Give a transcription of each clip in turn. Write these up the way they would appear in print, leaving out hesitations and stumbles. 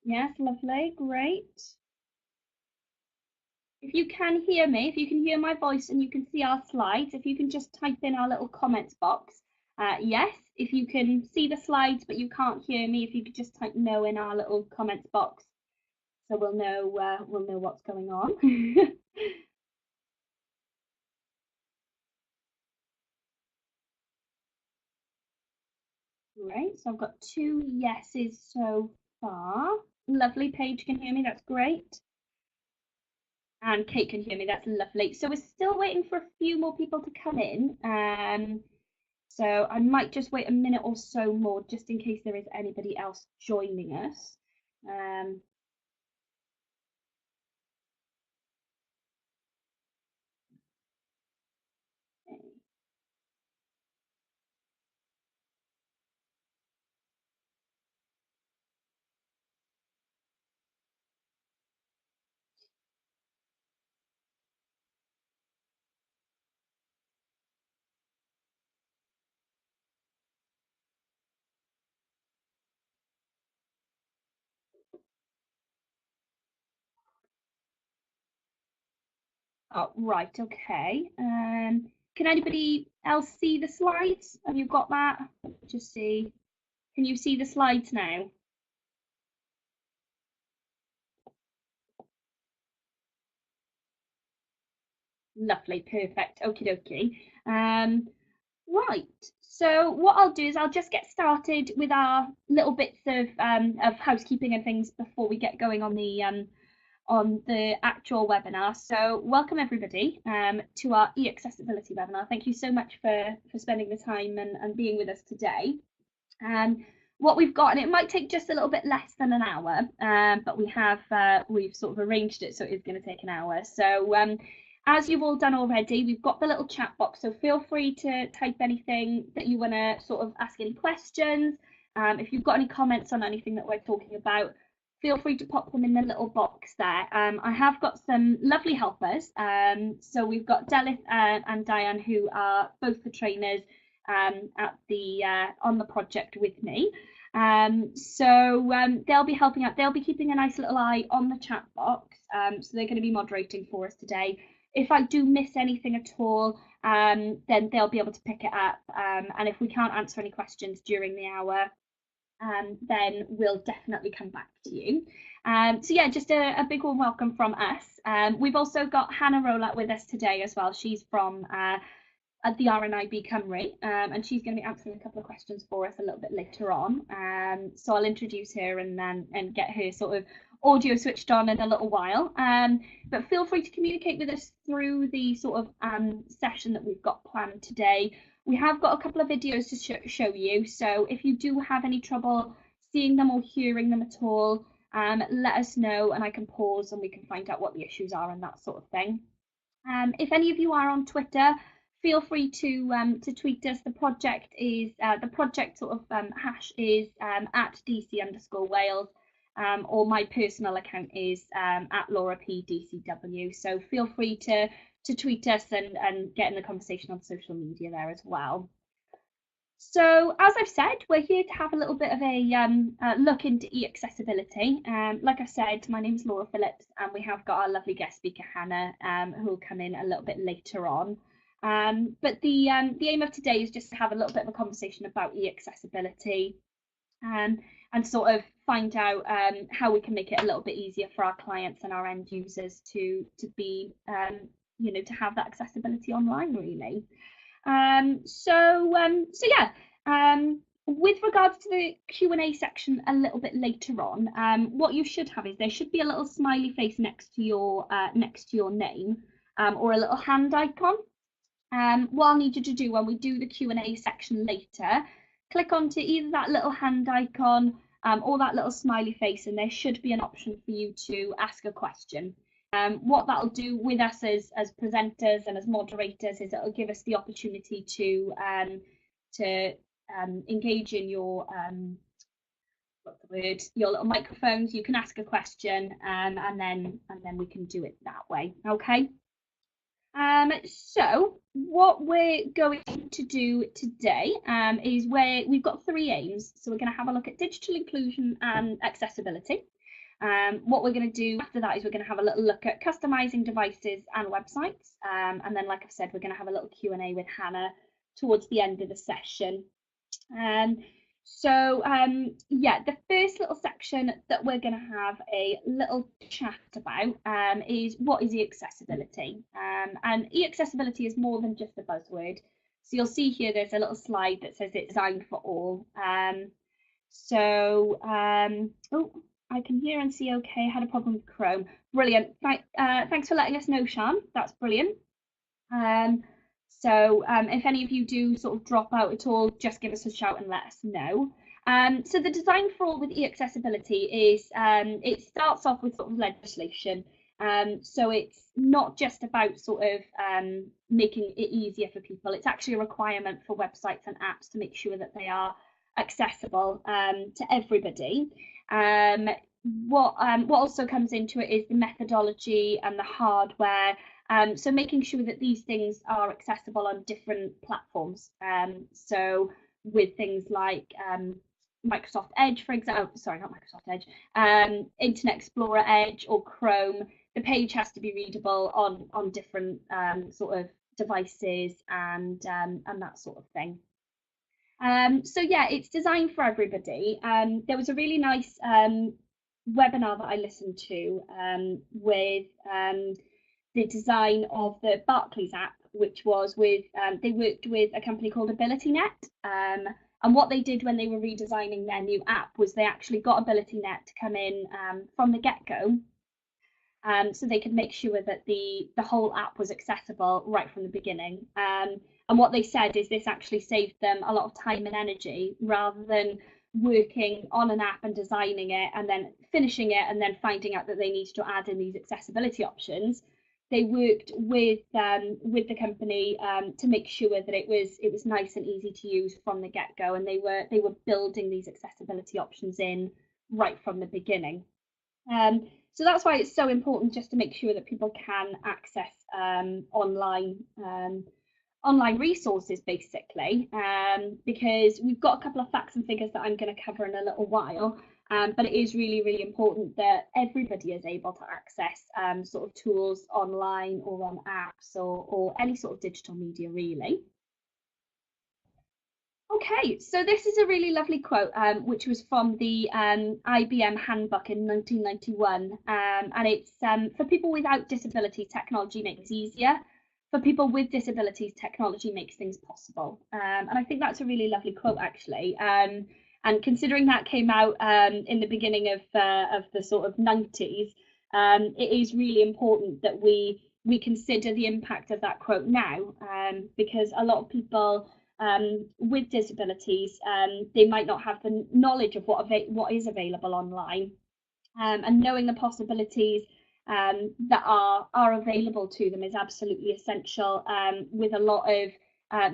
Yes, lovely, great. If you can hear me, if you can hear my voice and you can see our slides, if you can just type in our little comments box. Yes, if you can see the slides but you can't hear me, if you could just type no in our little comments box, so we'll know what's going on. Great, so I've got 2 yeses so far. Lovely, Paige can hear me, that's great. And Kate can hear me, that's lovely. So we're still waiting for a few more people to come in. So I might just wait a minute or so more just in case there is anybody else joining us. Um, oh, right, okay. Can anybody else see the slides? Have you got that? Just see. Can you see the slides now? Lovely, perfect. Okie dokie. Right. So what I'll do is I'll just get started with our little bits of housekeeping and things before we get going on the actual webinar. So welcome everybody to our e-accessibility webinar. Thank you so much for spending the time and being with us today. What we've got, and it might take just a little bit less than an hour, but we've sort of arranged it so it is going to take an hour. So as you've all done already, we've got the little chat box, so feel free to type anything that you want to sort of ask any questions. If you've got any comments on anything that we're talking about, feel free to pop them in the little box there. I have got some lovely helpers. So we've got Delith and Diane, who are both the trainers at the on the project with me. They'll be helping out. They'll be keeping a nice little eye on the chat box. So they're going to be moderating for us today. If I do miss anything at all, then they'll be able to pick it up. And if we can't answer any questions during the hour, then we'll definitely come back to you. So yeah, just a big warm welcome from us. We've also got Hannah Rowlatt with us today as well. She's from at the RNIB Cymru, and she's going to be answering a couple of questions for us a little bit later on. So I'll introduce her and get her sort of audio switched on in a little while. But feel free to communicate with us through the sort of session that we've got planned today. We have got a couple of videos to show you, so if you do have any trouble seeing them or hearing them at all, let us know and I can pause and we can find out what the issues are and that sort of thing. If any of you are on Twitter, feel free to tweet us. The project is the project sort of hash is at DC_Wales, or my personal account is at Laura P DCW. So feel free to tweet us and get in the conversation on social media there as well. So as I've said, we're here to have a little bit of a look into e-accessibility. Like I said, my name is Laura Phillips and we have got our lovely guest speaker, Hannah, who will come in a little bit later on. But the aim of today is just to have a little bit of a conversation about e-accessibility and sort of find out how we can make it a little bit easier for our clients and our end users to be, you know, to have that accessibility online really. So yeah, with regards to the Q&A section a little bit later on, what you should have is there should be a little smiley face next to your name, or a little hand icon. What I'll need you to do when we do the Q&A section later, click onto either that little hand icon or that little smiley face, and there should be an option for you to ask a question. What that'll do with us as presenters and as moderators is it'll give us the opportunity to engage in your what's the word, your little microphones. You can ask a question, and then we can do it that way. Okay. So what we're going to do today is we've got 3 aims. So we're going to have a look at digital inclusion and accessibility. What we're going to do after that is we're going to have a little look at customizing devices and websites. And then, like I've said, we're going to have a little Q&A with Hannah towards the end of the session. Yeah, the first little section that we're going to have a little chat about is what is e-accessibility. And e-accessibility is more than just a buzzword. So you'll see here there's a little slide that says it's designed for all. Oh, I can hear and see okay. Had a problem with Chrome. Brilliant. Thanks for letting us know, Sean. That's brilliant. If any of you do sort of drop out at all, just give us a shout and let us know. So the design for all with e-accessibility is it starts off with sort of legislation. So it's not just about sort of making it easier for people. It's actually a requirement for websites and apps to make sure that they are accessible to everybody. What also comes into it is the methodology and the hardware. So making sure that these things are accessible on different platforms. So with things like Microsoft Edge, for example, sorry, not Microsoft Edge, Internet Explorer Edge or Chrome, the page has to be readable on different sort of devices and that sort of thing. So yeah, it's designed for everybody. There was a really nice webinar that I listened to with the design of the Barclays app, which was with, they worked with a company called AbilityNet. And what they did when they were redesigning their new app was they actually got AbilityNet to come in from the get-go. So they could make sure that the whole app was accessible right from the beginning. And what they said is this actually saved them a lot of time and energy rather than working on an app and designing it and then finishing it and then finding out that they needed to add in these accessibility options. They worked with the company to make sure that it was nice and easy to use from the get-go, and they were building these accessibility options in right from the beginning. So that's why it's so important just to make sure that people can access online resources, basically, because we've got a couple of facts and figures that I'm going to cover in a little while, but it is really, really important that everybody is able to access sort of tools online or on apps or any sort of digital media, really. Okay, so this is a really lovely quote, which was from the IBM handbook in 1991, and it's for people without disabilities, technology makes it easier. For people with disabilities, technology makes things possible. And I think that's a really lovely quote, actually. And considering that came out in the beginning of the sort of 90s, it is really important that we consider the impact of that quote now, because a lot of people with disabilities, they might not have the knowledge of what is available online, and knowing the possibilities that are available to them is absolutely essential, with a lot of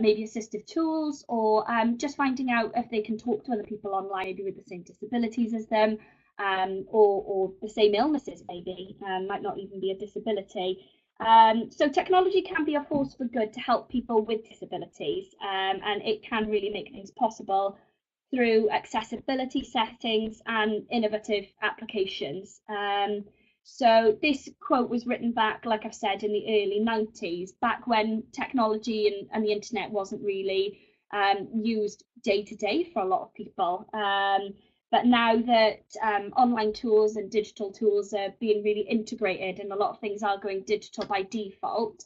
maybe assistive tools or just finding out if they can talk to other people online, maybe with the same disabilities as them, or the same illnesses, maybe, might not even be a disability. So technology can be a force for good to help people with disabilities, and it can really make things possible through accessibility settings and innovative applications. So this quote was written back, like I've said, in the early 90s, back when technology and the internet wasn't really used day to day for a lot of people. But now that online tools and digital tools are being really integrated and a lot of things are going digital by default,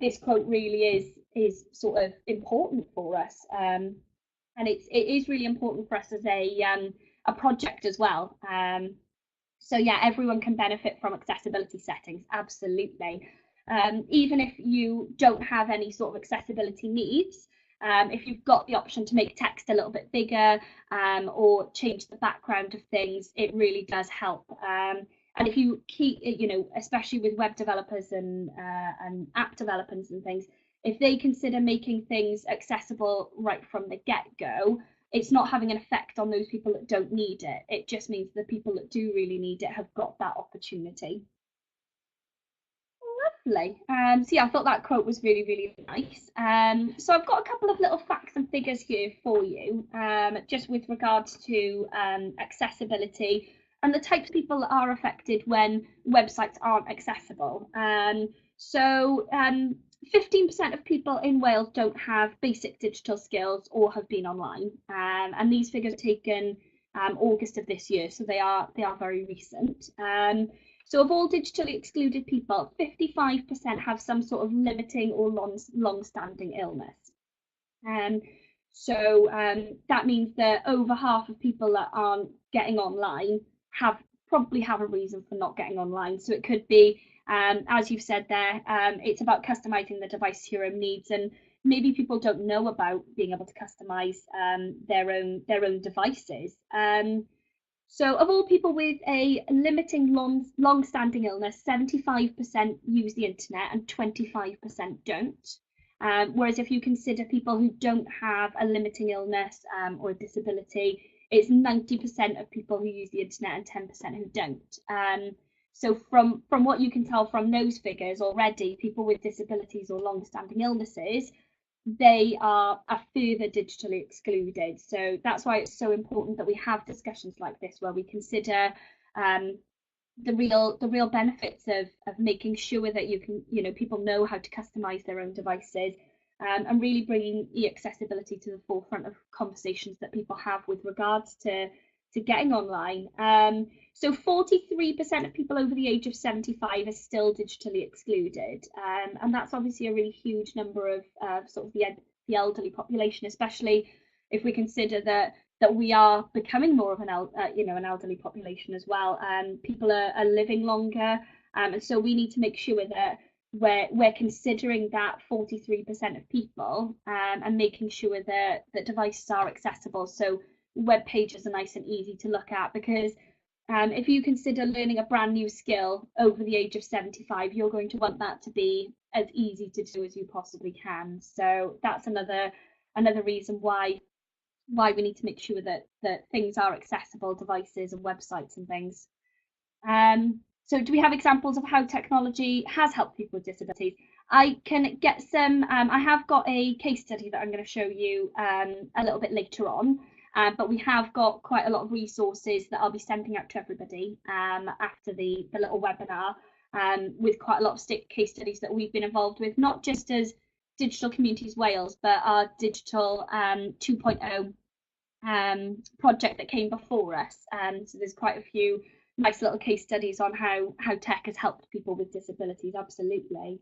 this quote really is sort of important for us. And it is really important for us as a project as well. So yeah, everyone can benefit from accessibility settings, absolutely. Even if you don't have any sort of accessibility needs, if you've got the option to make text a little bit bigger or change the background of things, it really does help. And if you keep, especially with web developers and app developers and things, if they consider making things accessible right from the get-go, it's not having an effect on those people that don't need it. It just means the people that do really need it have got that opportunity. Lovely. So yeah, I thought that quote was really, really nice. So I've got a couple of little facts and figures here for you, just with regards to accessibility and the types of people that are affected when websites aren't accessible. So 15% of people in Wales don't have basic digital skills or have been online, and these figures are taken August of this year, so they are very recent. So of all digitally excluded people, 55% have some sort of limiting or long-standing illness. So that means that over half of people that aren't getting online probably have a reason for not getting online. So it could be, as you've said there, it's about customizing the device to your own needs, and maybe people don't know about being able to customize their own devices. So of all people with a limiting long-standing illness, 75% use the internet and 25% don't. Whereas if you consider people who don't have a limiting illness or a disability, it's 90% of people who use the internet and 10% who don't. So from what you can tell from those figures already, people with disabilities or long-standing illnesses, they are further digitally excluded. So that's why it's so important that we have discussions like this where we consider the real benefits of making sure that people know how to customize their own devices, and really bringing e-accessibility to the forefront of conversations that people have with regards to getting online. So 43% of people over the age of 75 are still digitally excluded, and that's obviously a really huge number of sort of the elderly population, especially if we consider that we are becoming more of an elderly population as well. People are living longer, and so we need to make sure that we're considering that 43% of people, and making sure that devices are accessible, so web pages are nice and easy to look at. Because if you consider learning a brand new skill over the age of 75, you're going to want that to be as easy to do as you possibly can. So that's another reason why we need to make sure that things are accessible, devices and websites and things. So do we have examples of how technology has helped people with disabilities? I can get some, I have got a case study that I'm going to show you a little bit later on, but we have got quite a lot of resources that I'll be sending out to everybody after the little webinar, with quite a lot of case studies that we've been involved with, not just as Digital Communities Wales, but our Digital 2.0 project that came before us. So there's quite a few nice little case studies on how tech has helped people with disabilities, absolutely.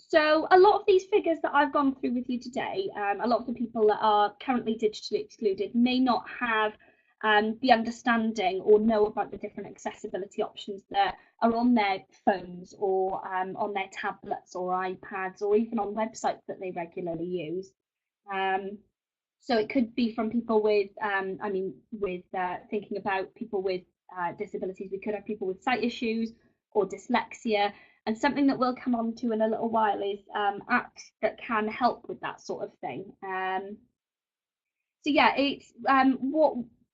So a lot of these figures that I've gone through with you today, a lot of the people that are currently digitally excluded may not have the understanding or know about the different accessibility options that are on their phones or on their tablets or iPads, or even on websites that they regularly use. So it could be from people with, thinking about people with disabilities, we could have people with sight issues or dyslexia. And something that we'll come on to in a little while is apps that can help with that sort of thing. So yeah, it's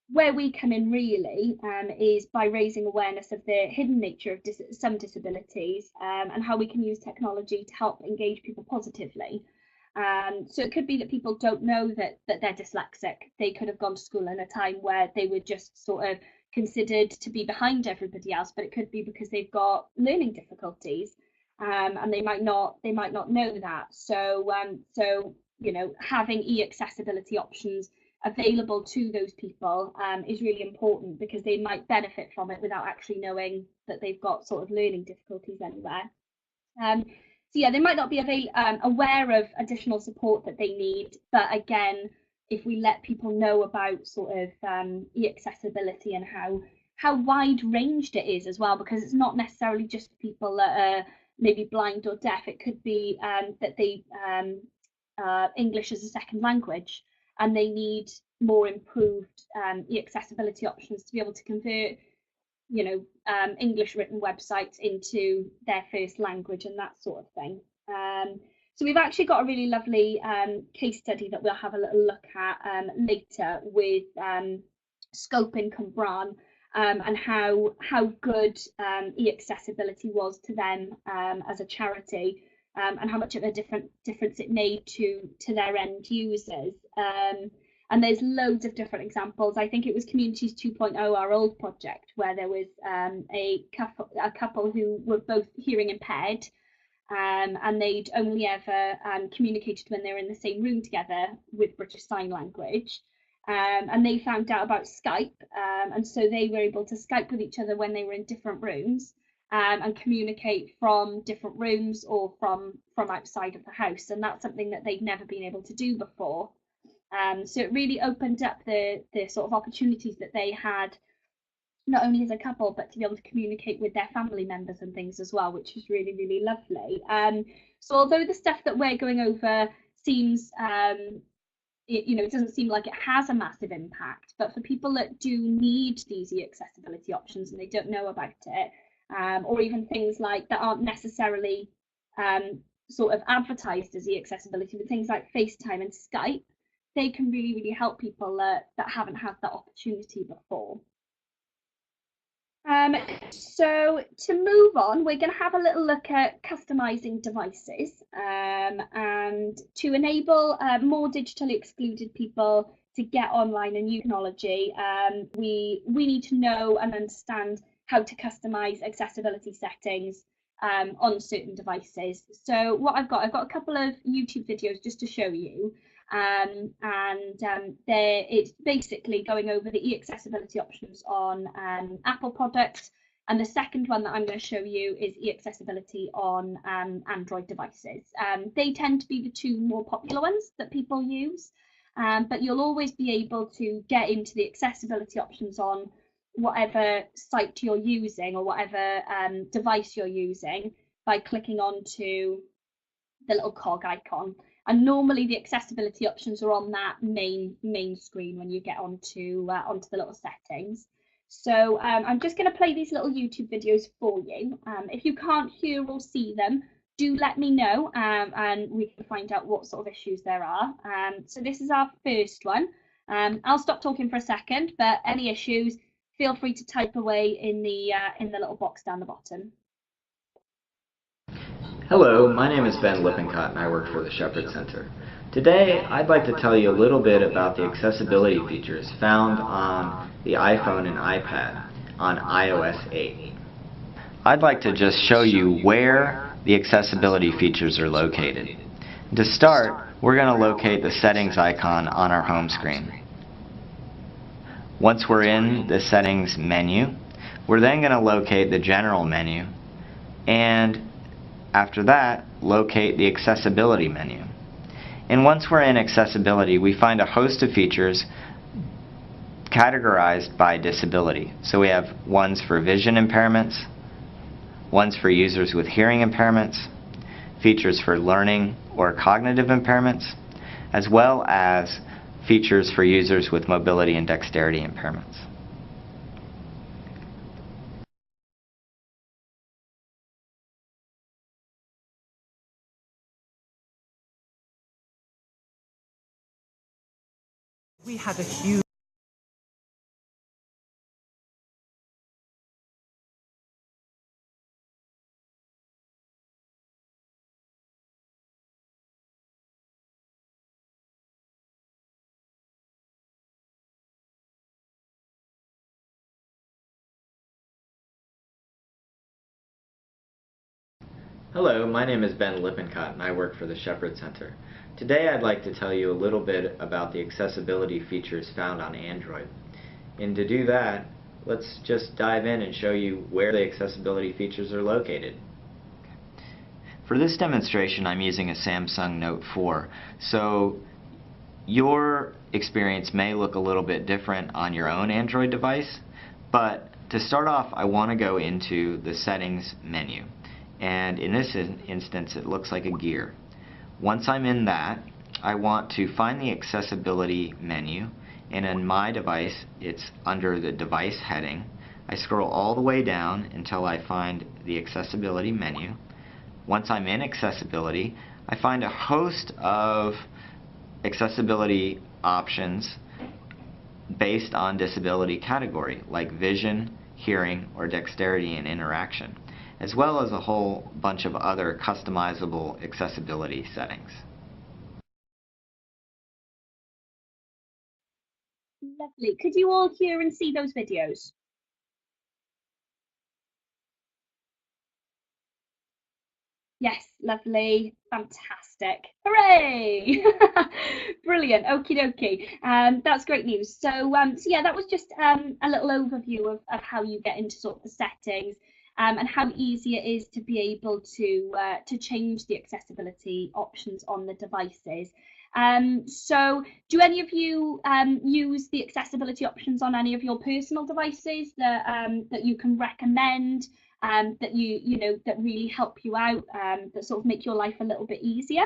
where we come in really is by raising awareness of the hidden nature of some disabilities, and how we can use technology to help engage people positively. So it could be that people don't know that they're dyslexic. They could have gone to school in a time where they were just sort of considered to be behind everybody else, but it could be because they've got learning difficulties, and they might not know that. So having e-accessibility options available to those people is really important, because they might benefit from it without actually knowing that they've got sort of learning difficulties anywhere. So yeah, they might not be aware of additional support that they need, but again, if we let people know about sort of e-accessibility and how wide ranged it is as well, because it's not necessarily just people that are maybe blind or deaf. It could be that they English as a second language, and they need more improved e-accessibility options to be able to convert English written websites into their first language and that sort of thing. So we've actually got a really lovely case study that we'll have a little look at later with Scope in Cwmbran, and how good e-accessibility was to them as a charity, and how much of a difference it made to their end users. And there's loads of different examples. I think it was Communities 2.0, our old project, where there was a couple who were both hearing impaired, and they'd only ever communicated when they were in the same room together with British Sign Language. And they found out about Skype, and so they were able to Skype with each other when they were in different rooms, and communicate from different rooms or from outside of the house. And that's something that they'd never been able to do before. So it really opened up the sort of opportunities that they had, not only as a couple, but to be able to communicate with their family members and things as well, which is really, really lovely. So although the stuff that we're going over seems, it doesn't seem like it has a massive impact, but for people that do need these e-accessibility options and they don't know about it, or even things like that aren't necessarily sort of advertised as e-accessibility, but things like FaceTime and Skype, they can really, really help people that haven't had that opportunity before. So to move on, we're going to have a little look at customizing devices, and to enable more digitally excluded people to get online and use technology, we need to know and understand how to customize accessibility settings on certain devices. So what I've got a couple of YouTube videos just to show you. It's basically going over the e-accessibility options on Apple products, and the second one that I'm going to show you is e-accessibility on Android devices. They tend to be the two more popular ones that people use, but you'll always be able to get into the accessibility options on whatever site you're using or whatever device you're using by clicking onto the little cog icon. And normally the accessibility options are on that main screen when you get onto the little settings. So I'm just going to play these little YouTube videos for you. If you can't hear or see them, do let me know, and we can find out what sort of issues there are. So this is our first one. I'll stop talking for a second, but any issues, feel free to type away in the little box down the bottom. Hello, my name is Ben Lippincott and I work for the Shepherd Center. Today, I'd like to tell you a little bit about the accessibility features found on the iPhone and iPad on iOS 8. I'd like to just show you where the accessibility features are located. To start, we're going to locate the settings icon on our home screen. Once we're in the settings menu, we're then going to locate the general menu, and after that, locate the accessibility menu. And once we're in accessibility, we find a host of features categorized by disability. So we have ones for vision impairments, ones for users with hearing impairments, features for learning or cognitive impairments, as well as features for users with mobility and dexterity impairments. We had a huge Hello, my name is Ben Lippincott and I work for the Shepherd Center. Today I'd like to tell you a little bit about the accessibility features found on Android. And to do that, let's just dive in and show you where the accessibility features are located. For this demonstration, I'm using a Samsung Note 4, so your experience may look a little bit different on your own Android device, but to start off, I want to go into the settings menu. And in this instance, it looks like a gear. Once I'm in that, I want to find the accessibility menu, and in my device, it's under the device heading. I scroll all the way down until I find the accessibility menu. Once I'm in accessibility, I find a host of accessibility options based on disability category, like vision, hearing, or dexterity and interaction, as well as a whole bunch of other customizable accessibility settings. Lovely. Could you all hear and see those videos? Yes, lovely, fantastic. Hooray! Brilliant. Okie dokie. That's great news. So yeah, that was just a little overview of how you get into sort of the settings and how easy it is to be able to change the accessibility options on the devices. So do any of you use the accessibility options on any of your personal devices that you can recommend? That you know that really help you out, that sort of make your life a little bit easier.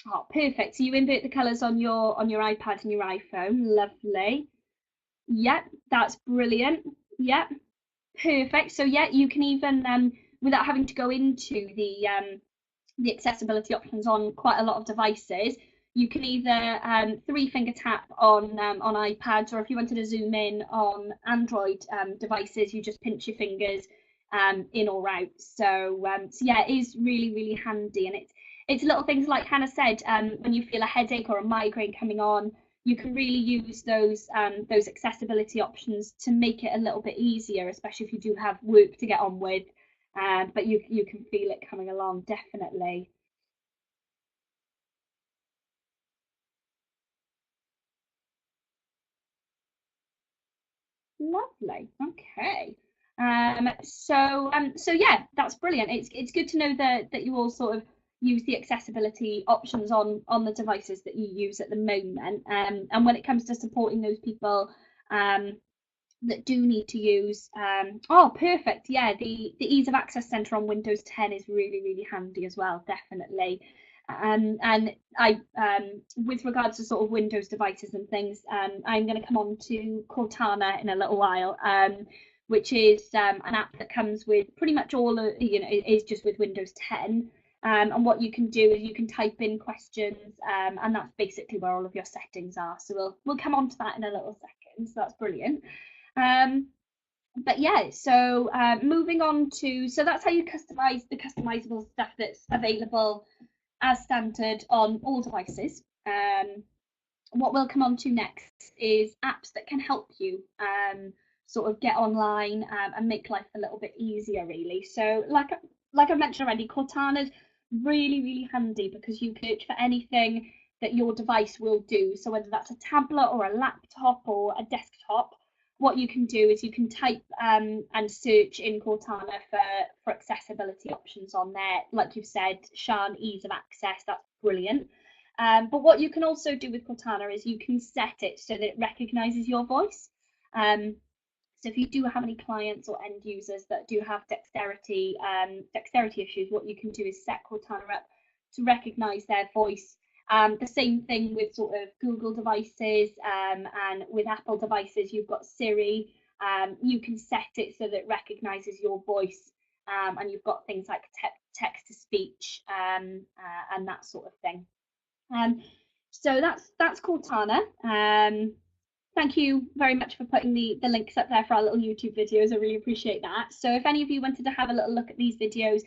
Oh, perfect. So you invert the colours on your iPad and your iPhone. Lovely. Yep, that's brilliant. Yep, perfect. So yeah, you can even without having to go into the accessibility options on quite a lot of devices. You can either three finger tap on iPads, or if you wanted to zoom in on Android devices, you just pinch your fingers in or out. So yeah, it is really handy, and it's little things like Hannah said. When you feel a headache or a migraine coming on, you can really use those accessibility options to make it a little bit easier, especially if you do have work to get on with. But you can feel it coming along, definitely. Lovely. Okay. So yeah, that's brilliant. It's good to know that you all sort of use the accessibility options on the devices that you use at the moment. And when it comes to supporting those people um, that do need to use, oh, perfect. Yeah, the Ease of Access Center on Windows 10 is really handy as well, definitely. And with regards to sort of Windows devices and things, I'm going to come on to Cortana in a little while, which is an app that comes with pretty much all of, it is just with Windows 10. And what you can do is you can type in questions, and that's basically where all of your settings are. So we'll come on to that in a little second. So that's brilliant. Um, but yeah, so moving on to, so that's how you customize the customizable stuff that's available as standard on all devices. What we'll come on to next is apps that can help you sort of get online and make life a little bit easier, really. So like I mentioned already, Cortana's really handy because you can search for anything that your device will do. So whether that's a tablet or a laptop or a desktop, what you can do is you can type and search in Cortana for accessibility options on there. Like you've said, Sean, ease of access, that's brilliant. But what you can also do with Cortana is you can set it so that it recognizes your voice. Um, so if you do have any clients or end users that do have dexterity issues, what you can do is set Cortana up to recognize their voice. The same thing with sort of Google devices, and with Apple devices, you've got Siri. You can set it so that it recognizes your voice, and you've got things like text to speech, and that sort of thing. Um, so that's Cortana. Thank you very much for putting the links up there for our little YouTube videos. I really appreciate that. So if any of you wanted to have a little look at these videos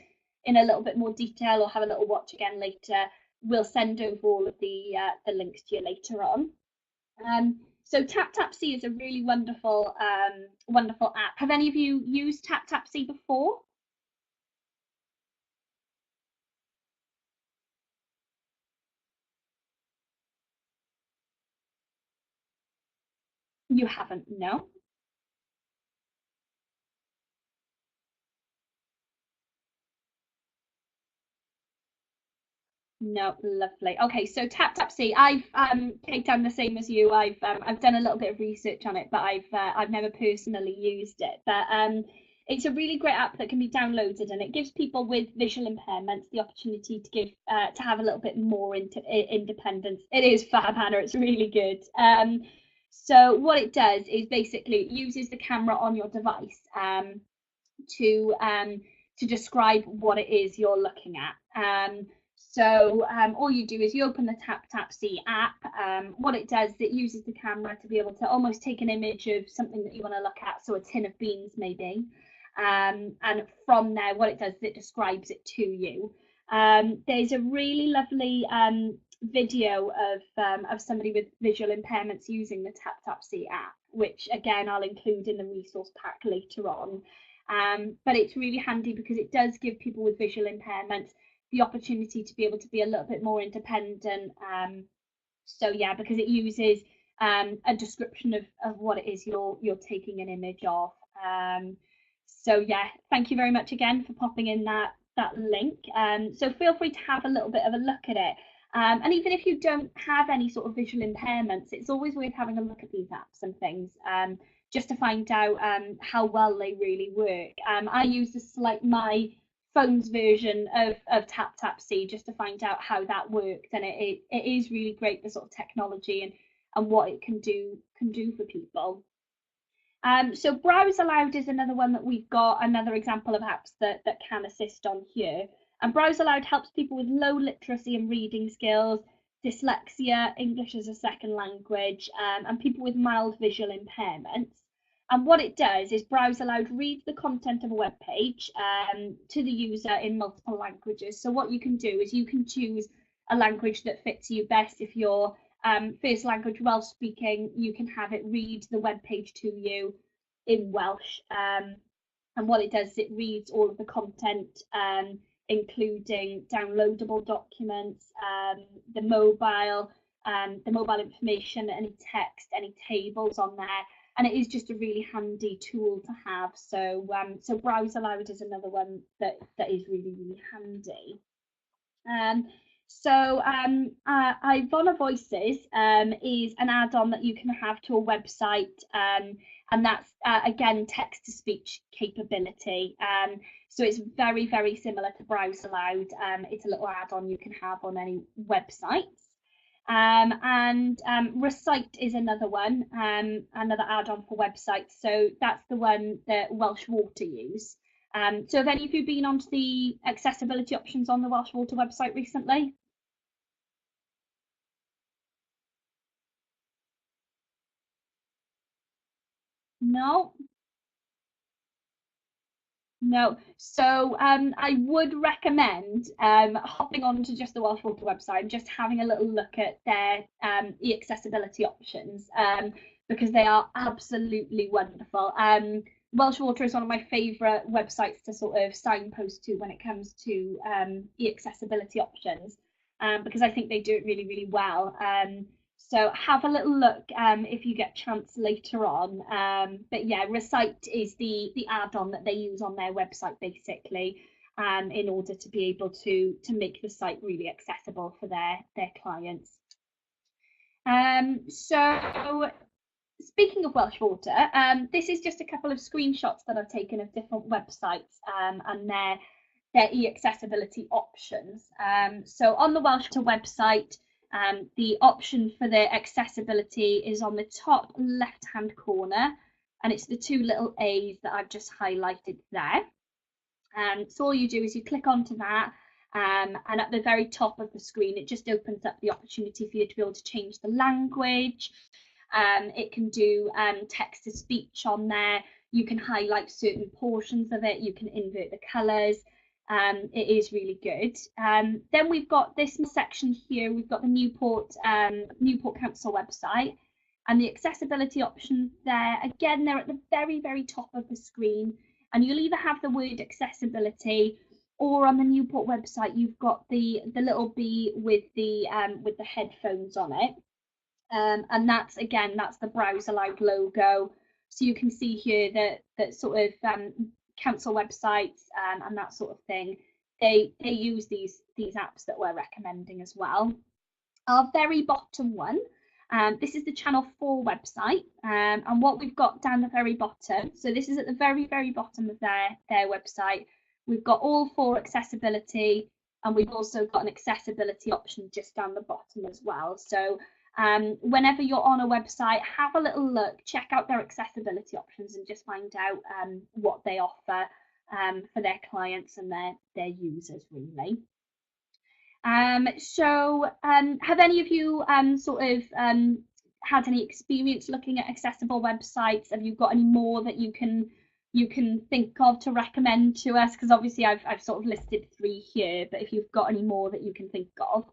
in a little bit more detail or have a little watch again later, we'll send over all of the links to you later on. So TapTapSee is a really wonderful app. Have any of you used TapTapSee before? You haven't, no? No, lovely. Okay, so TapTapSee, I've done the same as you. I've done a little bit of research on it, but I've never personally used it. But it's a really great app that can be downloaded, and it gives people with visual impairments the opportunity to have a little bit more independence. It is fab, Hannah. It's really good. So what it does is basically it uses the camera on your device to describe what it is you're looking at. So all you do is you open the TapTapSee app. What it does is it uses the camera to be able to almost take an image of something that you want to look at, so a tin of beans maybe. And from there, what it does is it describes it to you. There's a really lovely video of somebody with visual impairments using the TapTapSee app, which again I'll include in the resource pack later on. But it's really handy because it does give people with visual impairments the opportunity to be able to be a little bit more independent. So yeah, because it uses a description of what it is you're taking an image of. So yeah, thank you very much again for popping in that link. So feel free to have a little bit of a look at it. And even if you don't have any sort of visual impairments, it's always worth having a look at these apps and things, just to find out how well they really work. I use my phone's version of TapTapSee just to find out how that worked, and it is really great, the sort of technology and what it can do for people. So Browse Aloud is another one that we've got, another example of apps that can assist on here. And Browse Aloud helps people with low literacy and reading skills, dyslexia, English as a second language, and people with mild visual impairments. And what it does is Browse Aloud reads the content of a web page to the user in multiple languages. So what you can do is you can choose a language that fits you best. If you're first language Welsh speaking, you can have it read the web page to you in Welsh. And what it does is it reads all of the content, including downloadable documents, the mobile information, any text, any tables on there. And it is just a really handy tool to have. So so Browse Aloud is another one that is really, really handy. So Ivona Voices is an add-on that you can have to a website, and that's again text-to-speech capability. So it's very, very similar to Browse Aloud. It's a little add-on you can have on any website. And Recite is another one, another add-on for websites. So that's the one that Welsh Water use. So have any of you been onto the accessibility options on the Welsh Water website recently? No? No. So I would recommend hopping on to just the Welsh Water website and just having a little look at their e-accessibility options, because they are absolutely wonderful. Welsh Water is one of my favourite websites to sort of signpost to when it comes to e-accessibility options, because I think they do it really, really well. So have a little look if you get a chance later on. But yeah, Recite is the add-on that they use on their website basically, in order to be able to make the site really accessible for their clients. So speaking of Welsh Water, this is just a couple of screenshots that I've taken of different websites and their e-accessibility options. So on the Welsh Water website, the option for the accessibility is on the top left-hand corner, and it's the two little A's that I've just highlighted there. So all you do is you click onto that, and at the very top of the screen, it just opens up the opportunity for you to be able to change the language. It can do text to speech on there. You can highlight certain portions of it. You can invert the colours. It is really good. Then we've got this section here. We've got the Newport Council website, and the accessibility options there. Again, they're at the very, very top of the screen, and you'll either have the word accessibility, or on the Newport website, you've got the little bee with the headphones on it. And that's the Browse Aloud logo. So you can see here that sort of council websites and that sort of thing. They use these apps that we're recommending as well. Our very bottom one, this is the Channel 4 website, and what we've got down the very bottom. So this is at the very, very bottom of their website. We've got all 4 accessibility, and we've also got an accessibility option just down the bottom as well. So whenever you're on a website, have a little look, check out their accessibility options, and just find out what they offer for their clients and their users, really. Have any of you had any experience looking at accessible websites? Have you got any more that you can think of to recommend to us? Because obviously I've sort of listed 3 here, but if you've got any more that you can think of.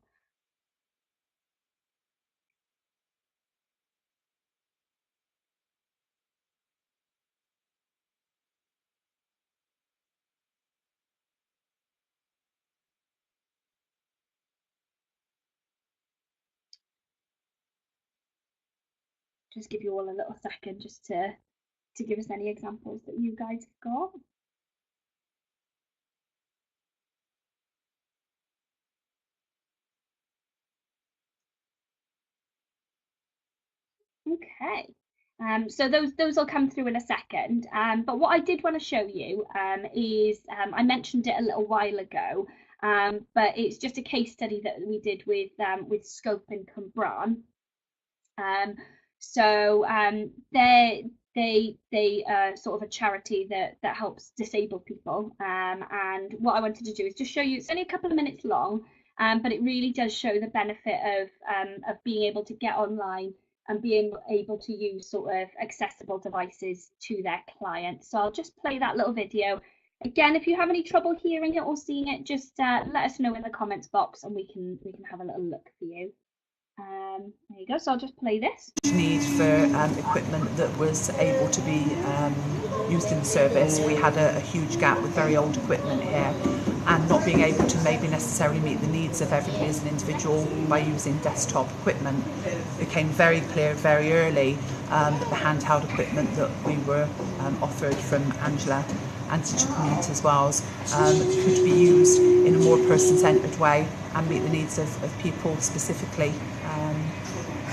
Just give you all a little second just to give us any examples that you guys have got. Okay. So those will come through in a second. But what I did want to show you is I mentioned it a little while ago, but it's just a case study that we did with Scope and Cwmbran. They sort of a charity that helps disabled people. And what I wanted to do is just show you. It's only a couple of minutes long, but it really does show the benefit of being able to get online and being able to use sort of accessible devices to their clients. So I'll just play that little video. Again, if you have any trouble hearing it or seeing it, just let us know in the comments box and we can have a little look for you. There you go, so I'll just play this. Need for equipment that was able to be used in the service. We had a huge gap with very old equipment here, and not being able to maybe necessarily meet the needs of everybody as an individual by using desktop equipment. It became very clear very early that the handheld equipment that we were offered from Angela and Teacher Community as well could be used in a more person-centred way and meet the needs of people specifically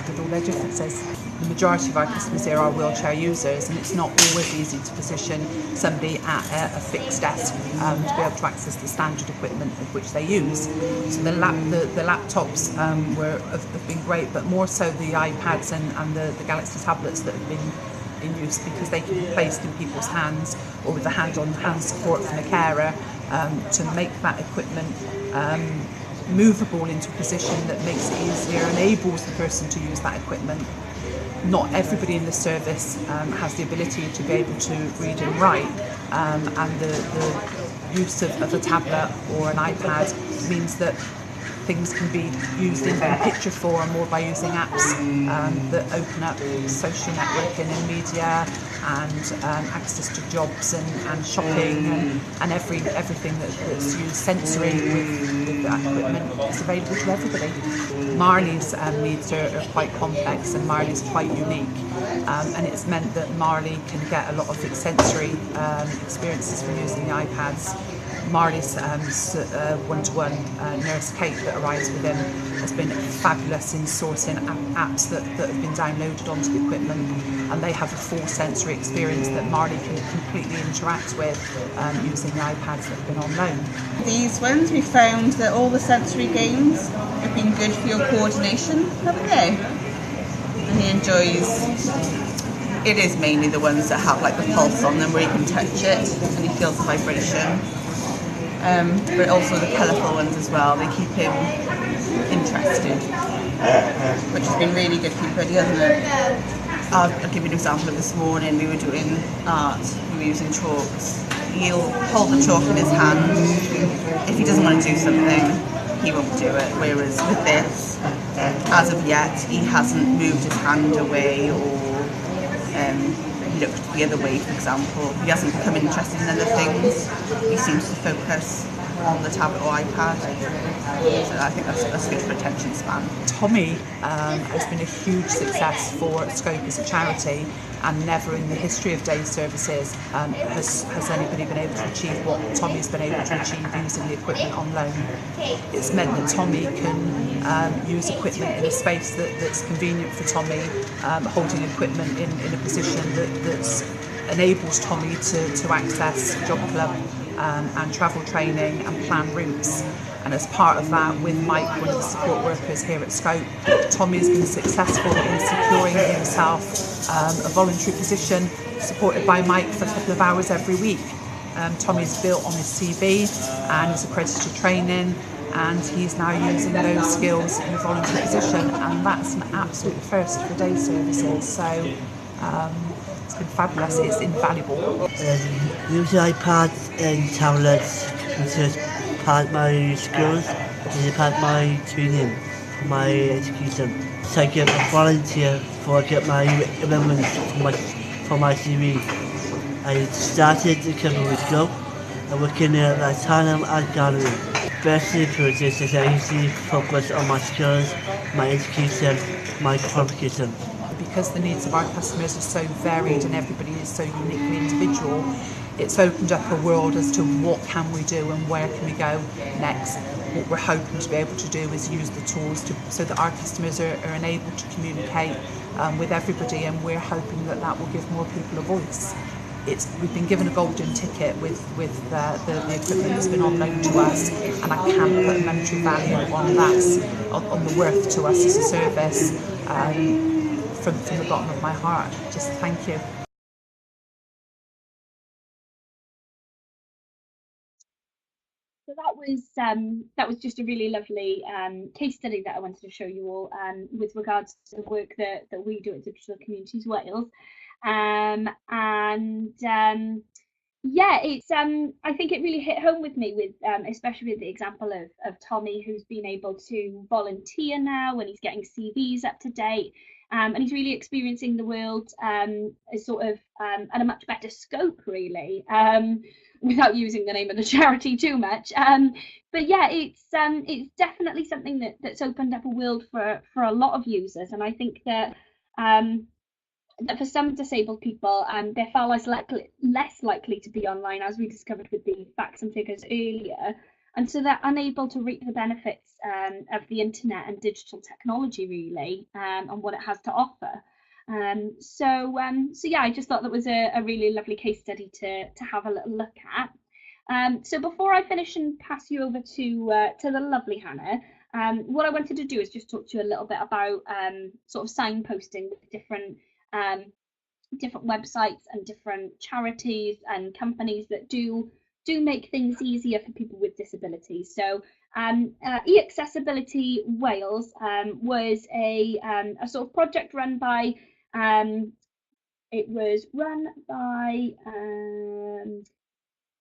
with all their differences. The majority of our customers here are wheelchair users, and it's not always easy to position somebody at a fixed desk to be able to access the standard equipment of which they use. So the laptops have been great, but more so the iPads and the Galaxy tablets that have been in use, because they can be placed in people's hands or with the hand-on-hand support from a carer to make that equipment movable into a position that makes it easier, enables the person to use that equipment. Not everybody in the service has the ability to be able to read and write, and the use of a tablet or an iPad means that things can be used in picture form or by using apps that open up social networking and media and access to jobs and shopping and everything that's used sensory with that equipment is available to everybody. Marley's needs are quite complex and Marley's quite unique, and it's meant that Marley can get a lot of sensory experiences from using the iPads. Marley's one-to-one nurse Kate that arrives with him has been fabulous in sourcing apps that have been downloaded onto the equipment, and they have a full sensory experience that Marley can completely interact with using the iPads that have been on loan. These ones, we found that all the sensory games have been good for your coordination, haven't they? And he enjoys, it is mainly the ones that have like the pulse on them where you can touch it and he feels the vibration. But also the colourful ones as well, they keep him interested, which has been really good for everybody, hasn't it? I'll give you an example of this morning. We were doing art, we were using chalks. He'll hold the chalk in his hand. If he doesn't want to do something, he won't do it, whereas with this, as of yet, he hasn't moved his hand away or looked the other way, for example. He hasn't become interested in other things. He seems to focus on the tablet or iPad. So I think that's good for attention span. Tommy has been a huge success for Scope as a charity, and never in the history of day services has anybody been able to achieve what Tommy's been able to achieve using the equipment on loan. It's meant that Tommy can use equipment in a space that's convenient for Tommy, holding equipment in a position that enables Tommy to access Job Club and travel training and plan routes. And as part of that, with Mike, one of the support workers here at Scope, Tommy has been successful in securing himself a voluntary position supported by Mike for a couple of hours every week. Tommy's built on his CV and his accredited training, and he's now using those skills in a voluntary position, and that's an absolute first for day services. So it's been fabulous, it's invaluable. Use iPads and tablets to part my skills and part my training for my education. So I get a volunteer for get my elements for my CV. I started a couple of weeks ago. I'm working at the Tottenham Art Gallery. Especially for this is I usually focus on my skills, my education, my qualification. Because the needs of our customers are so varied and everybody is so uniquely individual, it's opened up a world as to what can we do and where can we go next. What we're hoping to be able to do is use the tools so that our customers are enabled to communicate with everybody, and we're hoping that that will give more people a voice. We've been given a golden ticket with the equipment that's been on loan to us, and I can't put a monetary value on that, on the worth to us as a service. From the bottom of my heart, just thank you. So that was just a really lovely case study that I wanted to show you all with regards to the work that we do at Digital Communities Wales. Yeah, it's I think it really hit home with me with especially with the example of Tommy, who's been able to volunteer now and he's getting CVs up to date, and he's really experiencing the world as sort of at a much better scope, really, without using the name of the charity too much. But yeah, it's definitely something that's opened up a world for a lot of users, and I think that that for some disabled people, they're far less likely to be online, as we discovered with the facts and figures earlier, and so they're unable to reap the benefits of the internet and digital technology, really, and what it has to offer. So yeah, I just thought that was a really lovely case study to have a little look at. So before I finish and pass you over to the lovely Hannah, what I wanted to do is just talk to you a little bit about sort of signposting with different websites and different charities and companies that do make things easier for people with disabilities. So eAccessibility Wales was a sort of project run by it was run by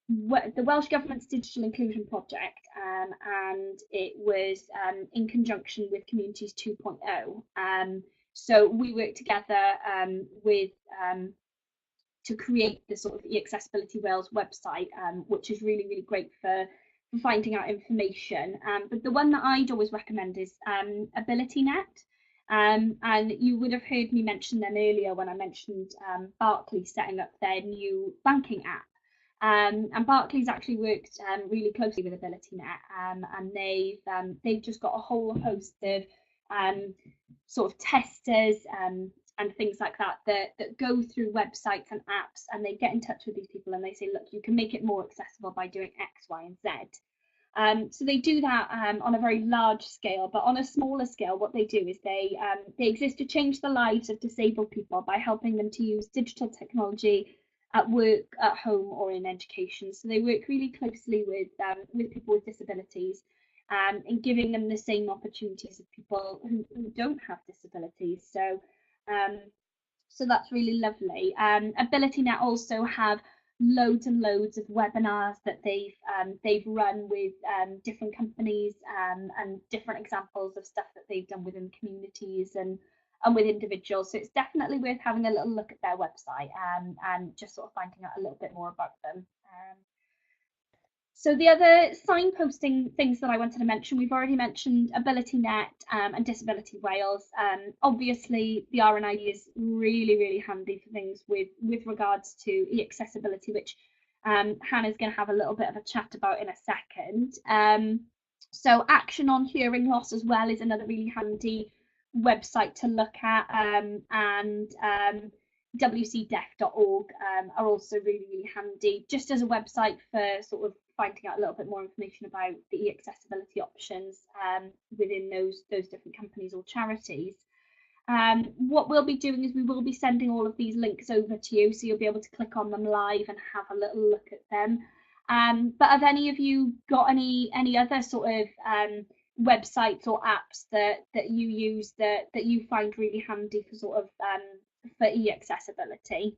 the Welsh Government's Digital Inclusion Project, and it was in conjunction with Communities 2.0. So we worked together with to create the sort of eAccessibility Wales website, which is really, really great for finding out information. But the one that I'd always recommend is AbilityNet. And you would have heard me mention them earlier when I mentioned Barclays setting up their new banking app. And Barclays actually worked really closely with AbilityNet, and they've just got a whole host of sort of testers and things like that go through websites and apps, and they get in touch with these people and they say, look, you can make it more accessible by doing X, Y, and Z. So they do that on a very large scale, but on a smaller scale, what they do is they exist to change the lives of disabled people by helping them to use digital technology at work, at home, or in education. So they work really closely with people with disabilities, and giving them the same opportunities as people who don't have disabilities. So so that's really lovely. AbilityNet also have loads and loads of webinars that they've run with different companies, and different examples of stuff that they've done within communities and with individuals. So it's definitely worth having a little look at their website and just sort of finding out a little bit more about them. So the other signposting things that I wanted to mention, we've already mentioned AbilityNet and Disability Wales. Obviously, the RNID is really, really handy for things with regards to eAccessibility, which Hannah's going to have a little bit of a chat about in a second. So Action on Hearing Loss as well is another really handy website to look at, and wcdeaf.org are also really, really handy, just as a website for sort of finding out a little bit more information about the accessibility options within those different companies or charities. What we'll be doing is we will be sending all of these links over to you, so you'll be able to click on them live and have a little look at them. But have any of you got any other sort of websites or apps that you use that you find really handy for sort of for e-accessibility?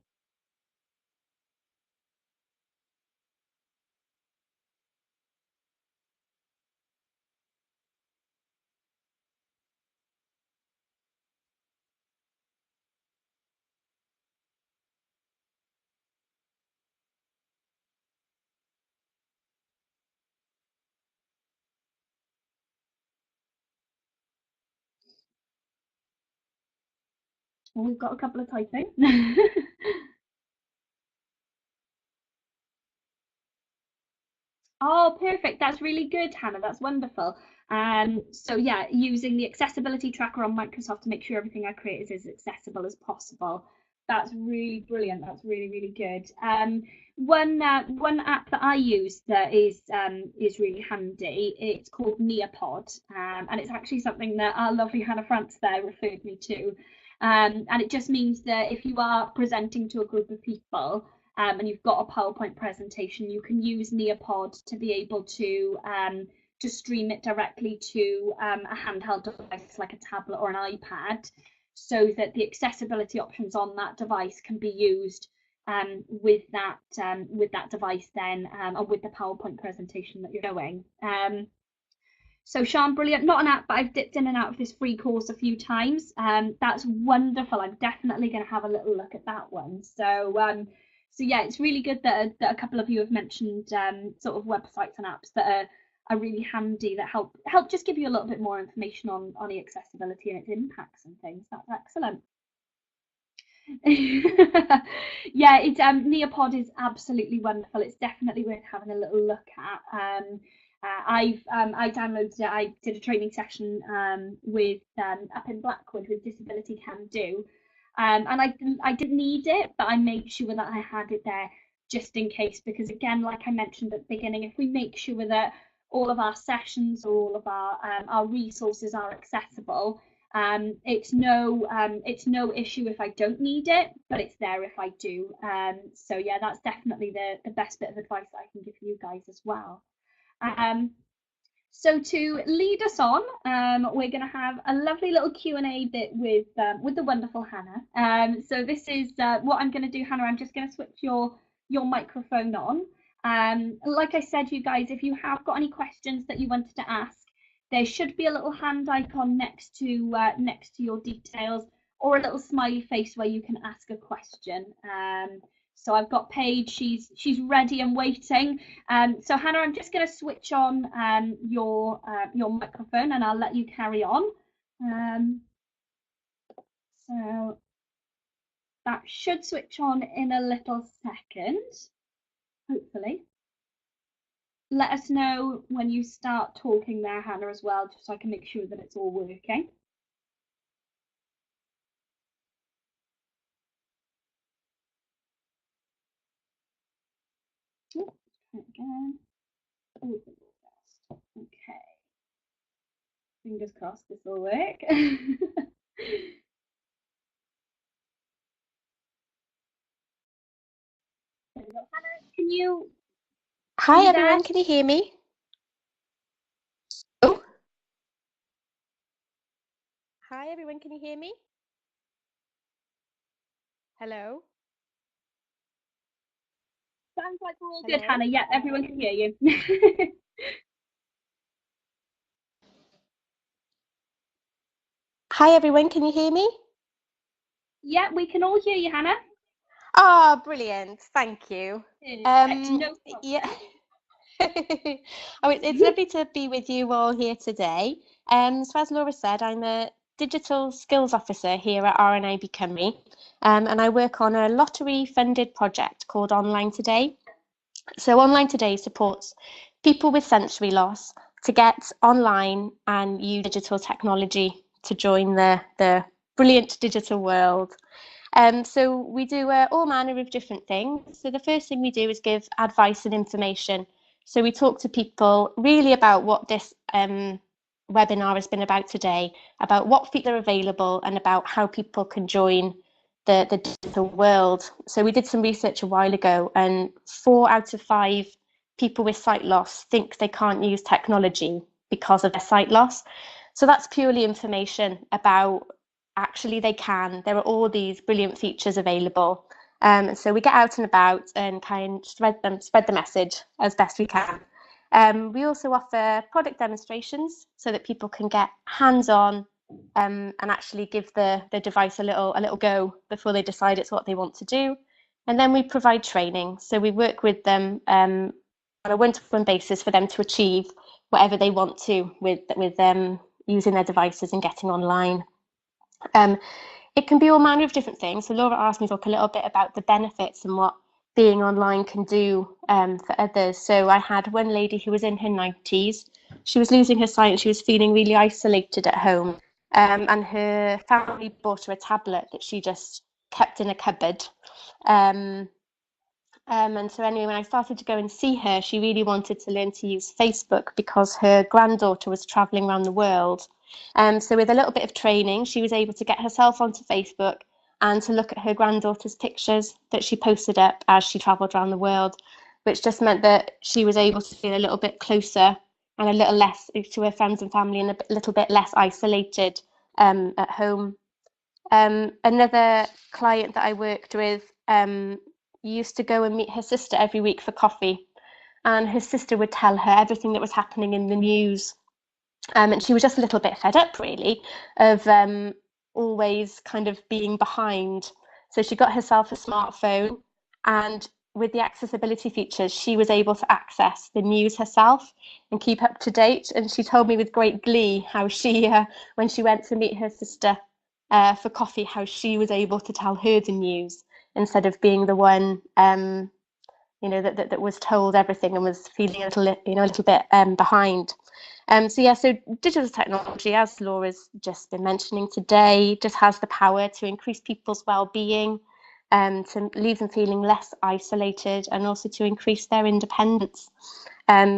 Well, we've got a couple of typing. Oh, perfect. That's really good, Hannah. That's wonderful. So yeah, using the accessibility tracker on Microsoft to make sure everything I create is as accessible as possible. That's really brilliant. That's really, really good. One app that I use that is really handy. It's called Nearpod, and it's actually something that our lovely Hannah France there referred me to. And it just means that if you are presenting to a group of people, and you've got a PowerPoint presentation, you can use Nearpod to be able to stream it directly to a handheld device like a tablet or an iPad, so that the accessibility options on that device can be used with that device then, and with the PowerPoint presentation that you're doing. So Sean, brilliant. Not an app, but I've dipped in and out of this free course a few times. That's wonderful. I'm definitely going to have a little look at that one. So yeah, it's really good that a couple of you have mentioned sort of websites and apps that are really handy, that help just give you a little bit more information on e-accessibility and its impacts and things. That's excellent. Yeah, it's Nearpod is absolutely wonderful. It's definitely worth having a little look at. I downloaded it. I did a training session with up in Blackwood with Disability Can Do. And I didn't need it, but I made sure that I had it there just in case, because again, like I mentioned at the beginning, if we make sure that all of our sessions or all of our resources are accessible, it's no issue if I don't need it, but it's there if I do. So yeah, that's definitely the best bit of advice that I can give you guys as well. So to lead us on, we're going to have a lovely little Q&A bit with the wonderful Hannah. So this is what I'm going to do, Hannah. I'm just going to switch your microphone on. Like I said, you guys, if you have got any questions that you wanted to ask, there should be a little hand icon next to your details, or a little smiley face where you can ask a question. So I've got Paige, she's ready and waiting. So Hannah, I'm just going to switch on your microphone and I'll let you carry on. So that should switch on in a little second, hopefully. Let us know when you start talking there, Hannah, as well, just so I can make sure that it's all working. Oh, try it again. Oh, okay. Fingers crossed this will work. Hannah, can you? Hi everyone, can you hear me? Oh. Hi everyone, can you hear me? Hello? Sounds like we're all good, Hannah. Yeah, everyone can hear you. Hi everyone, can you hear me? Yeah, we can all hear you, Hannah. Oh, brilliant. Thank you. No yeah. Oh, it's lovely to be with you all here today. So as Laura said, I'm a digital skills officer here at RNIB Cymru, and I work on a lottery funded project called Online Today. So Online Today supports people with sensory loss to get online and use digital technology to join the brilliant digital world. So we do all manner of different things. So the first thing we do is give advice and information. So we talk to people really about what this webinar has been about today, about what features are available and about how people can join the digital world. So we did some research a while ago, and 4 out of 5 people with sight loss think they can't use technology because of their sight loss. So that's purely information about actually they can. There are all these brilliant features available. So we get out and about and kind of spread the message as best we can. We also offer product demonstrations so that people can get hands-on and actually give the device a little go before they decide it's what they want to do. And then we provide training. So we work with them on a one-to-one basis for them to achieve whatever they want to with using their devices and getting online. It can be all manner of different things. So Laura asked me to talk a little bit about the benefits and what being online can do for others. So I had one lady who was in her 90s. She was losing her sight and she was feeling really isolated at home. And her family bought her a tablet that she just kept in a cupboard. And so anyway, when I started to go and see her, she really wanted to learn to use Facebook because her granddaughter was traveling around the world. So with a little bit of training, she was able to get herself onto Facebook and to look at her granddaughter's pictures that she posted up as she traveled around the world, which just meant that she was able to feel a little bit closer and a little less to her friends and family and a little bit less isolated at home. Another client that I worked with used to go and meet her sister every week for coffee, and her sister would tell her everything that was happening in the news. And she was just a little bit fed up, really, of always kind of being behind. So she got herself a smartphone, and with the accessibility features, she was able to access the news herself and keep up to date. And she told me with great glee how she, when she went to meet her sister for coffee, how she was able to tell her the news instead of being the one, that was told everything and was feeling a little bit behind. So digital technology, as Laura's just been mentioning today, just has the power to increase people's well-being, to leave them feeling less isolated, and also to increase their independence,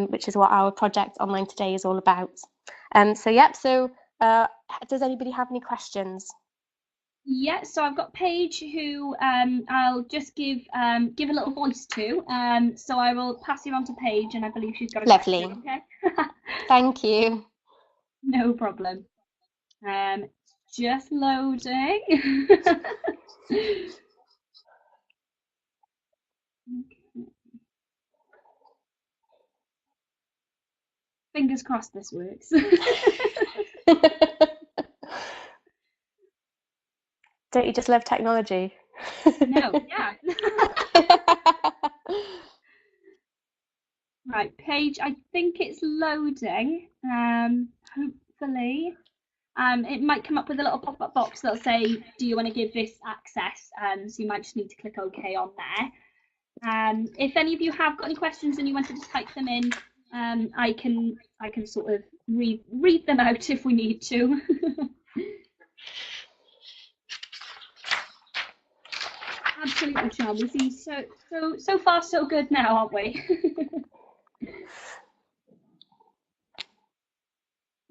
which is what our project Online Today is all about. Does anybody have any questions? Yeah, so I've got Paige who I'll just give a little voice to. So I will pass you on to Paige, and I believe she's got a Lovely. question. Okay. Thank you. No problem. Just loading. Fingers crossed this works. Don't you just love technology? No, yeah. Right, Paige, I think it's loading. Hopefully. It might come up with a little pop-up box that'll say, do you want to give this access? So you might just need to click OK on there. If any of you have got any questions and you wanted to type them in, I can sort of read them out if we need to. Absolutely, Sean. We seem so far so good now, aren't we?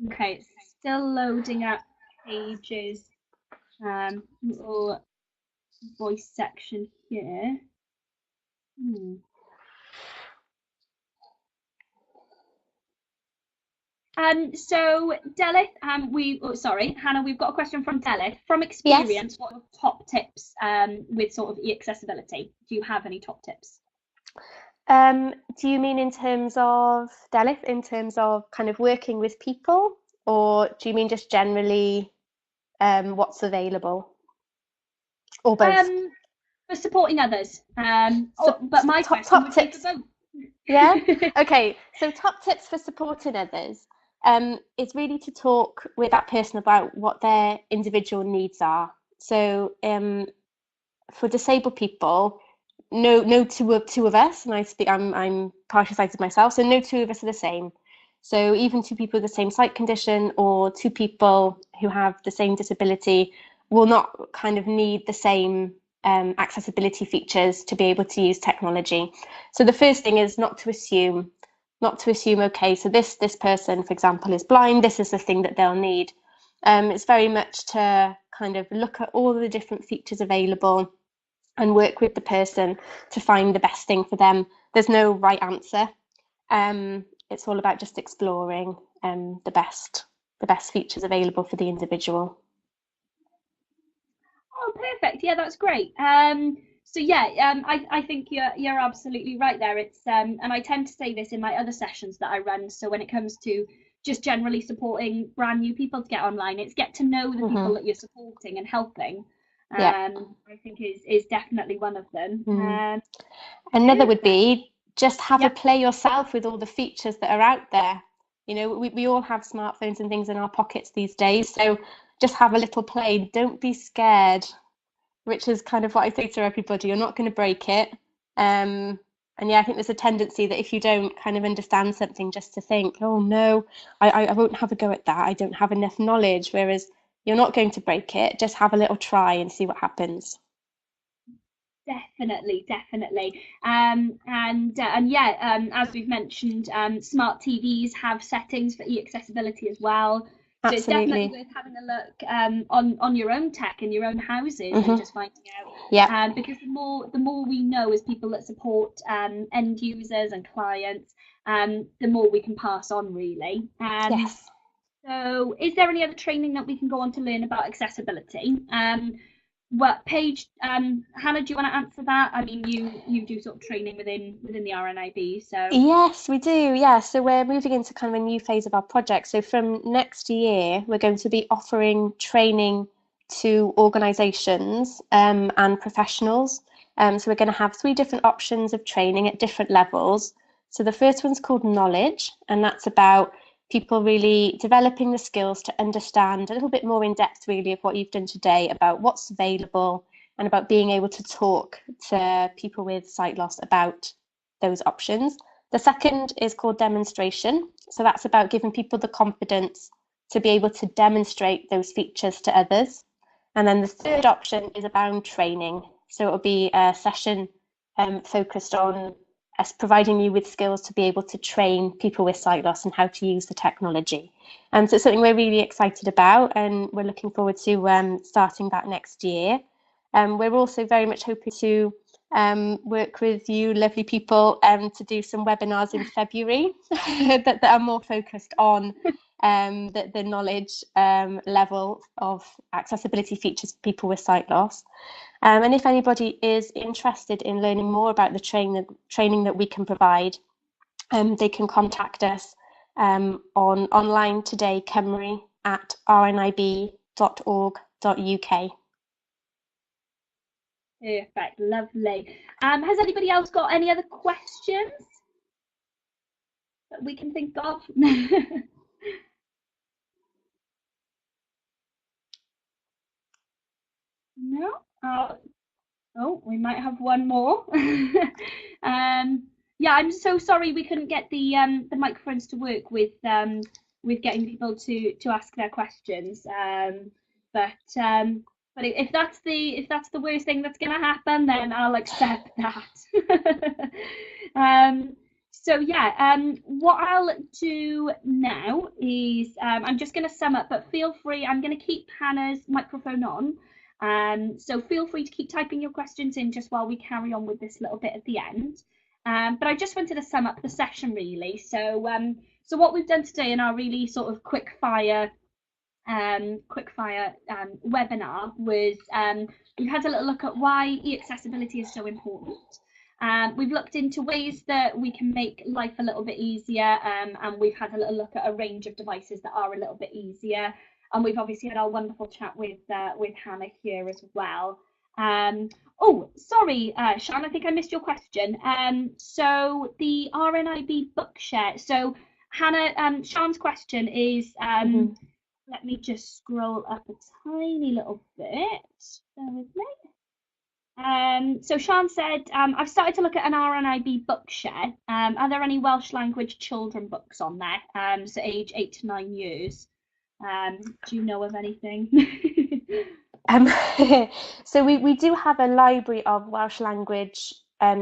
Okay, it's still loading up Pages little voice section here. So Delith, Hannah, we've got a question from Delith. From experience, yes. What are top tips with sort of e-accessibility? Do you have any top tips? Do you mean in terms of, Delith, in terms of kind of working with people, or do you mean just generally what's available, or both? For supporting others. But my top tips. For both. Yeah. Okay. So top tips for supporting others is really to talk with that person about what their individual needs are. So for disabled people, no two of us, and I'm partially sighted myself, so no two of us are the same. So even two people with the same sight condition or two people who have the same disability will not kind of need the same accessibility features to be able to use technology. So the first thing is not to assume, okay, so this person, for example, is blind, this is the thing that they'll need. It's very much to kind of look at all the different features available and work with the person to find the best thing for them. There's no right answer. It's all about just exploring the best features available for the individual. Oh, perfect. Yeah, that's great. So yeah, I think you're absolutely right there. It's and I tend to say this in my other sessions that I run. So when it comes to just generally supporting brand new people to get online, it's get to know the people that you're supporting and helping. Yeah. I think is definitely one of them. Another would be just have a play yourself with all the features that are out there. You know, we all have smartphones and things in our pockets these days, so just have a little play. Don't be scared, which is kind of what I say to everybody. You're not going to break it. And yeah, I think there's a tendency that if you don't kind of understand something, just to think, oh no, I won't have a go at that. I don't have enough knowledge. Whereas you're not going to break it. Just have a little try and see what happens. Definitely. And yeah, as we've mentioned, smart TVs have settings for e-accessibility as well. So it's definitely worth having a look on your own tech in your own houses and just finding out. Yeah. Because the more we know as people that support end users and clients, the more we can pass on, really. Yes. So is there any other training that we can go on to learn about accessibility? What Paige, Hannah, do you want to answer that? I mean, you do sort of training within the RNIB, so yes, we do. Yeah, so we're moving into kind of a new phase of our project. So from next year, we're going to be offering training to organisations and professionals. So we're going to have 3 different options of training at different levels. So the first one's called Knowledge, and that's about people really developing the skills to understand a little bit more in depth, really, of what you've done today about what's available and about being able to talk to people with sight loss about those options. The second is called Demonstration. So that's about giving people the confidence to be able to demonstrate those features to others. And then the third option is about training. So it'll be a session focused on us providing you with skills to be able to train people with sight loss and how to use the technology. So it's something we're really excited about, and we're looking forward to starting that next year. We're also very much hoping to work with you lovely people to do some webinars in February that are more focused on the knowledge level of accessibility features for people with sight loss. And if anybody is interested in learning more about the training that we can provide, they can contact us on online today Cymru at rnib.org.uk. Perfect, lovely. Has anybody else got any other questions that we can think of? No? Oh, we might have one more. Yeah, I'm so sorry we couldn't get the microphones to work with getting people to ask their questions. But if that's the worst thing that's gonna happen, then I'll accept that. So yeah, what I'll do now is I'm just gonna sum up, but feel free. I'm gonna keep Hannah's microphone on. So feel free to keep typing your questions in just while we carry on with this little bit at the end. But I just wanted to sum up the session, really. So what we've done today in our really sort of quick fire webinar was we've had a little look at why e-accessibility is so important. We've looked into ways that we can make life a little bit easier, and we've had a little look at a range of devices that are a little bit easier. And we've obviously had our wonderful chat with Hannah here as well. Oh, sorry, Sean, I think I missed your question. So the RNIB Bookshare. So Hannah, Sean's question is, let me just scroll up a tiny little bit. Bear with me. So Sean said, I've started to look at an RNIB Bookshare. Are there any Welsh language children books on there? So age 8 to 9 years. Do you know of anything? So we do have a library of Welsh language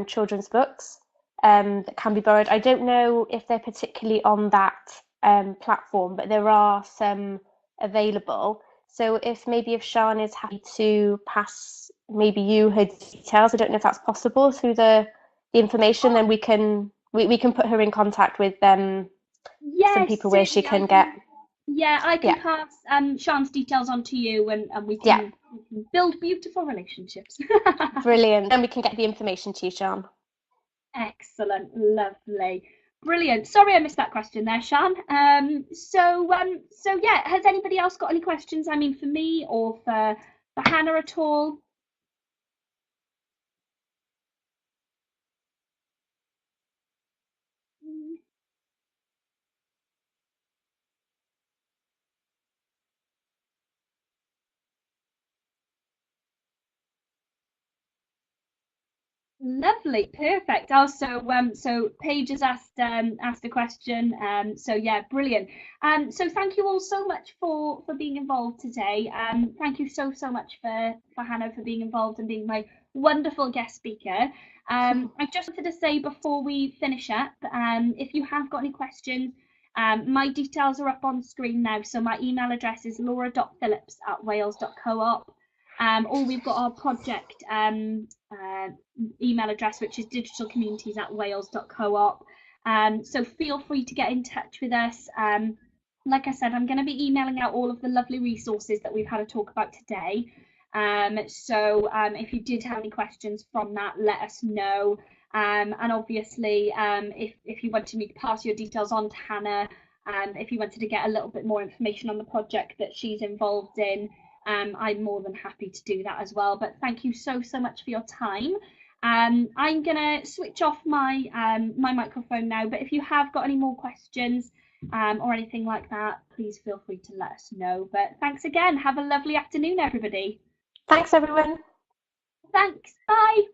children's books that can be borrowed. I don't know if they're particularly on that platform, but there are some available. So if Sean is happy to pass maybe you her details, I don't know if that's possible through the information, then we can we can put her in contact with some Yes, people where she certainly, can get. Yeah, I can Yeah. pass Sean's details on to you, and we Yeah. can build beautiful relationships. Brilliant. And we can get the information to you, Sean. Excellent, lovely, brilliant. Sorry I missed that question there, Sean. So yeah, has anybody else got any questions? I mean, for me or for Hannah at all? Lovely, perfect. Also, so Paige has asked a question. So yeah, brilliant. So thank you all so much for being involved today. Thank you so much for Hannah for being involved and being my wonderful guest speaker. I just wanted to say before we finish up, if you have got any questions, my details are up on screen now. So my email address is laura.phillips@wales.coop. Or we've got our project email address, which is digitalcommunities@wales.coop. So feel free to get in touch with us. Like I said, I'm going to be emailing out all of the lovely resources that we've had a talk about today. So if you did have any questions from that, let us know. And obviously, if you wanted me to pass your details on to Hannah, if you wanted to get a little bit more information on the project that she's involved in, I'm more than happy to do that as well. But thank you so much for your time. I'm gonna switch off my my microphone now, but if you have got any more questions or anything like that, please feel free to let us know. But thanks again. Have a lovely afternoon, everybody. Thanks, everyone. Thanks. Bye.